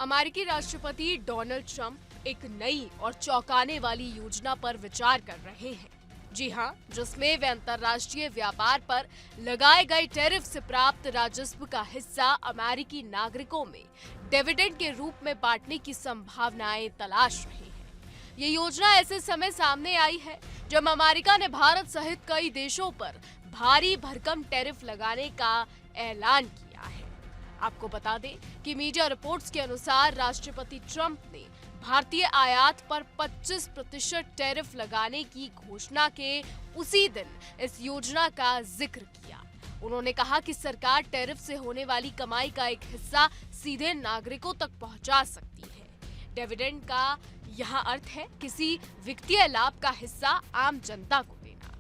अमेरिकी राष्ट्रपति Donald Trump एक नई और चौंकाने वाली योजना पर विचार कर रहे हैं। जी हां, जिसमें वे अंतर्राष्ट्रीय व्यापार पर लगाए गए टैरिफ से प्राप्त राजस्व का हिस्सा अमेरिकी नागरिकों में डिविडेंड के रूप में बांटने की संभावनाएं तलाश रहे हैं। ये योजना ऐसे समय सामने आई है जब अमेरिका ने भारत सहित कई देशों पर भारी भरकम टैरिफ लगाने का ऐलान किया है। आपको बता दें कि मीडिया रिपोर्ट्स के अनुसार राष्ट्रपति ट्रंप ने भारतीय आयात पर 25% टैरिफ लगाने की घोषणा के उसी दिन इस योजना का जिक्र किया। उन्होंने कहा कि सरकार टैरिफ से होने वाली कमाई का एक हिस्सा सीधे नागरिकों तक पहुंचा सकती है। डिविडेंड का यहाँ अर्थ है किसी वित्तीय लाभ का हिस्सा आम जनता को देना।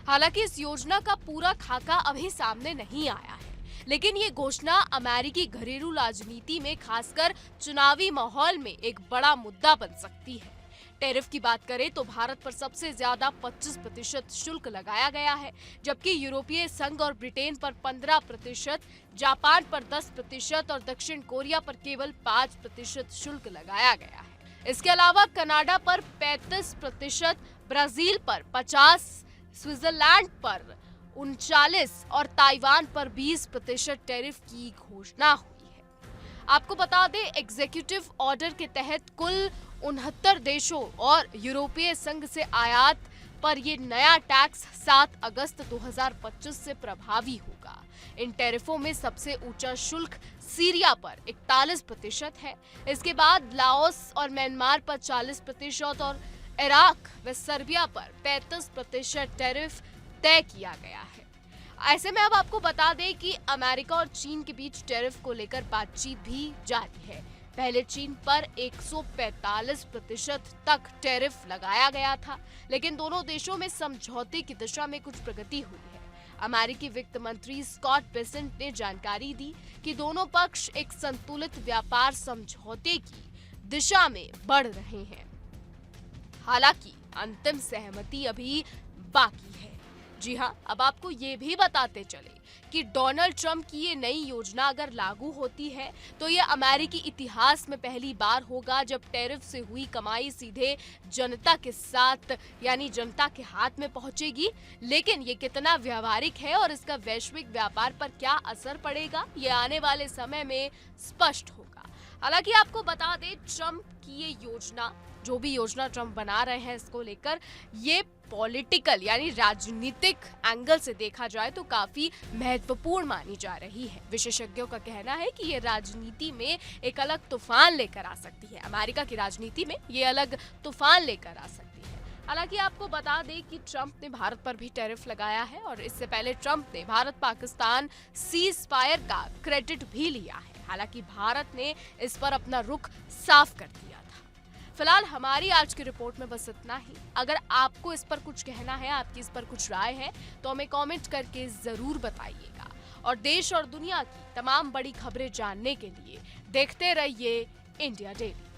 हालांकि इस योजना का पूरा खाका अभी सामने नहीं आया है, लेकिन ये घोषणा अमेरिकी घरेलू राजनीति में खासकर चुनावी माहौल में एक बड़ा मुद्दा बन सकती है। टैरिफ की बात करें तो भारत पर सबसे ज्यादा 25% शुल्क लगाया गया है, जबकि यूरोपीय संघ और ब्रिटेन पर 15%, जापान पर 10% और दक्षिण कोरिया पर केवल 5% शुल्क लगाया गया है। इसके अलावा कनाडा पर 35%, ब्राजील पर 50%, स्विट्जरलैंड पर 39% और ताइवान पर 20% टैरिफ की घोषणा हुई है। आपको बता दें, एग्जीक्यूटिव ऑर्डर के तहत कुल 69 देशों और यूरोपीय संघ से आयात पर ये नया टैक्स 7 अगस्त 2025 से प्रभावी होगा। इन टैरिफों में सबसे ऊंचा शुल्क सीरिया पर 41% है। इसके बाद लाओस और म्यांमार पर 40% और इराक व सर्बिया पर 35% टैरिफ तय किया गया है। ऐसे में अब आपको बता दें कि अमेरिका और चीन के बीच टैरिफ को लेकर बातचीत भी जारी है। पहले चीन पर 145% तक टैरिफ लगाया गया था, लेकिन दोनों देशों में समझौते की दिशा में कुछ प्रगति हुई है। अमेरिकी वित्त मंत्री स्कॉट बेसेंट ने जानकारी दी कि दोनों पक्ष एक संतुलित व्यापार समझौते की दिशा में बढ़ रहे हैं। हालांकि अंतिम सहमति अभी बाकी है। जी हां, अब आपको ये भी बताते चले कि डोनाल्ड ट्रंप की ये नई योजना अगर लागू होती है तो ये अमेरिकी इतिहास में पहली बार होगा जब टैरिफ से हुई कमाई सीधे जनता के साथ यानी जनता के हाथ में पहुंचेगी। लेकिन ये कितना व्यावहारिक है और इसका वैश्विक व्यापार पर क्या असर पड़ेगा, ये आने वाले समय में स्पष्ट होगा। हालांकि आपको बता दें, ट्रंप की ये योजना, जो भी योजना ट्रंप बना रहे हैं, इसको लेकर ये पॉलिटिकल यानी राजनीतिक एंगल से देखा जाए तो काफी महत्वपूर्ण मानी जा रही है। विशेषज्ञों का कहना है कि ये राजनीति में एक अलग तूफान लेकर आ सकती है। अमेरिका की राजनीति में ये अलग तूफान लेकर आ सकती है। हालांकि आपको बता दें कि ट्रंप ने भारत पर भी टैरिफ लगाया है और इससे पहले ट्रंप ने भारत पाकिस्तान सीज फायर का क्रेडिट भी लिया है। हालांकि भारत ने इस पर अपना रुख साफ कर दिया था। फिलहाल हमारी आज की रिपोर्ट में बस इतना ही। अगर आपको इस पर कुछ कहना है, आपकी इस पर कुछ राय है, तो हमें कमेंट करके जरूर बताइएगा। और देश और दुनिया की तमाम बड़ी खबरें जानने के लिए देखते रहिए इंडिया डेली।